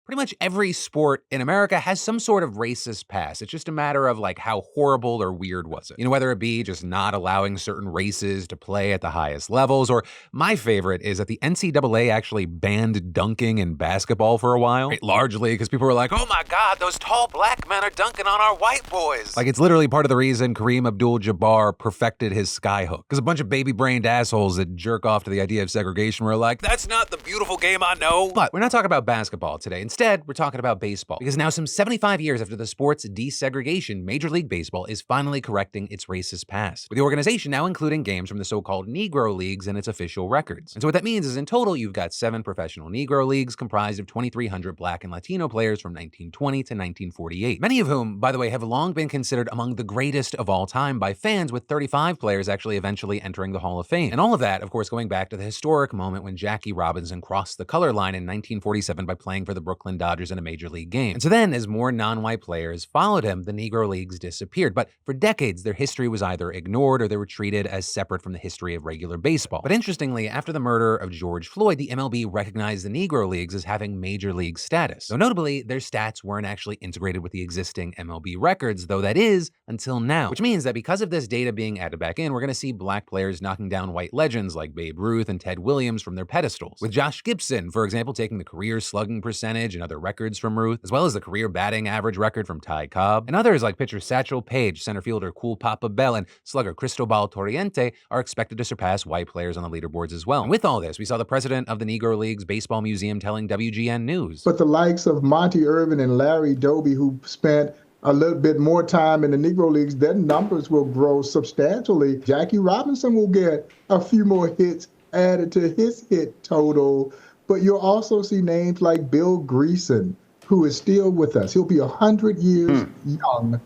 Pretty much every sport in America has some sort of racist past. It's just a matter of like how horrible or weird was it. Whether it be just not allowing certain races to play at the highest levels, or my favorite is that the NCAA actually banned dunking in basketball for a while. Right? Largely because people were like, oh my God, those tall black men are dunking on our white boys. Like it's literally part of the reason Kareem Abdul-Jabbar perfected his skyhook. Because a bunch of baby-brained assholes that jerk off to the idea of segregation were like, that's not the beautiful game I know. But we're not talking about basketball today. Instead, we're talking about baseball. Because now some 75 years after the sport's desegregation, Major League Baseball is finally correcting its racist past, with the organization now including games from the so-called Negro leagues in its official records. And so what that means is in total, you've got 7 professional Negro leagues comprised of 2,300 black and Latino players from 1920 to 1948. Many of whom, by the way, have long been considered among the greatest of all time by fans, with 35 players actually eventually entering the Hall of Fame. And all of that, of course, going back to the historic moment when Jackie Robinson crossed the color line in 1947 by playing for the Brooklyn Dodgers in a major league game. And so then, as more non-white players followed him, the Negro leagues disappeared. But for decades, their history was either ignored or they were treated as separate from the history of regular baseball. But interestingly, after the murder of George Floyd, the MLB recognized the Negro leagues as having major league status. So notably, their stats weren't actually integrated with the existing MLB records, though that is until now. Which means that because of this data being added back in, we're going to see black players knocking down white legends like Babe Ruth and Ted Williams from their pedestals. With Josh Gibson, for example, taking the career slugging percentage and other records from Ruth, as well as the career batting average record from Ty Cobb. And others like pitcher Satchel Paige, center fielder Cool Papa Bell, and slugger Cristobal Torriente are expected to surpass white players on the leaderboards as well. And with all this, we saw the president of the Negro Leagues Baseball Museum telling WGN News. But the likes of Monty Irvin and Larry Doby, who spent a little bit more time in the Negro Leagues, their numbers will grow substantially. Jackie Robinson will get a few more hits added to his hit total. But you'll also see names like Bill Greason, who is still with us. He'll be 100 years young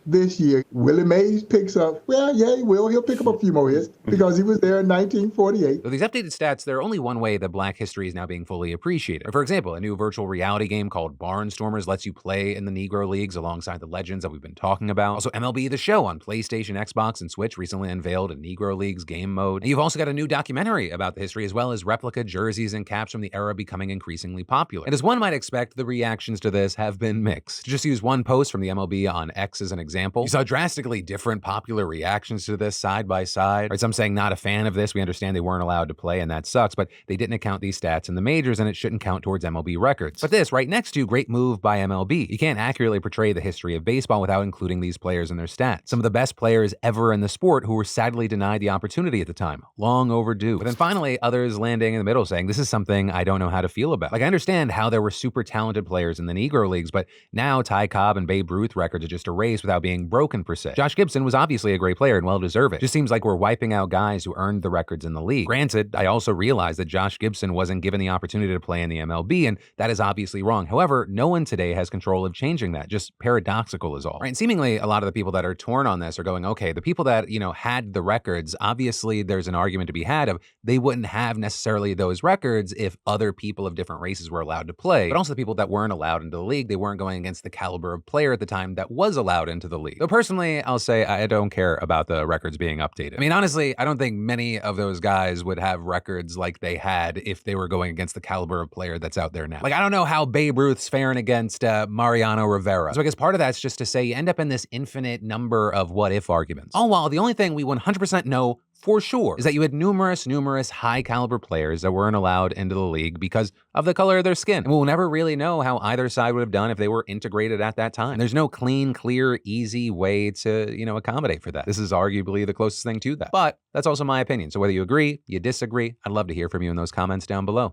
this year. Willie Mays picks up, well, yeah, he will. He'll pick up a few more hits because he was there in 1948. So these updated stats, they're only one way that black history is now being fully appreciated. For example, a new virtual reality game called Barnstormers lets you play in the Negro Leagues alongside the legends that we've been talking about. Also, MLB The Show on PlayStation, Xbox, and Switch recently unveiled a Negro Leagues game mode. And you've also got a new documentary about the history, as well as replica jerseys and caps from the era becoming increasingly popular. And as one might expect, the reactions to this have been mixed. To just use one post from the MLB on X as an example, you saw drastically different popular reactions to this side by side. Right, some saying not a fan of this. We understand they weren't allowed to play and that sucks, but they didn't account these stats in the majors and it shouldn't count towards MLB records. But this right next to great move by MLB. You can't accurately portray the history of baseball without including these players in their stats. Some of the best players ever in the sport who were sadly denied the opportunity at the time. Long overdue. But then finally, others landing in the middle saying, this is something I don't know how to feel about. Like, I understand how there were super talented players in the Negro Leagues, but now Ty Cobb and Babe Ruth records are just erased without being broken per se. Josh Gibson was obviously a great player and well-deserved it. Just seems like we're wiping out guys who earned the records in the league. Granted, I also realize that Josh Gibson wasn't given the opportunity to play in the MLB, and that is obviously wrong. However, no one today has control of changing that. Just paradoxical is all. Right? And seemingly, a lot of the people that are torn on this are going, okay, the people that, had the records, obviously there's an argument to be had of they wouldn't have necessarily those records if other people of different races were allowed to play. But also the people that weren't allowed into the league, they weren't going against the caliber of player at the time that was allowed into the league. But personally, I'll say I don't care about the records being updated. I mean, honestly, I don't think many of those guys would have records like they had if they were going against the caliber of player that's out there now. Like, I don't know how Babe Ruth's faring against Mariano Rivera. So I guess part of that's just to say you end up in this infinite number of what-if arguments. All while the only thing we 100% know for sure is that you had numerous high caliber players that weren't allowed into the league because of the color of their skin. And we'll never really know how either side would have done if they were integrated at that time. There's no clean, clear, easy way to, accommodate for that. This is arguably the closest thing to that. But that's also my opinion. So whether you agree, you disagree, I'd love to hear from you in those comments down below.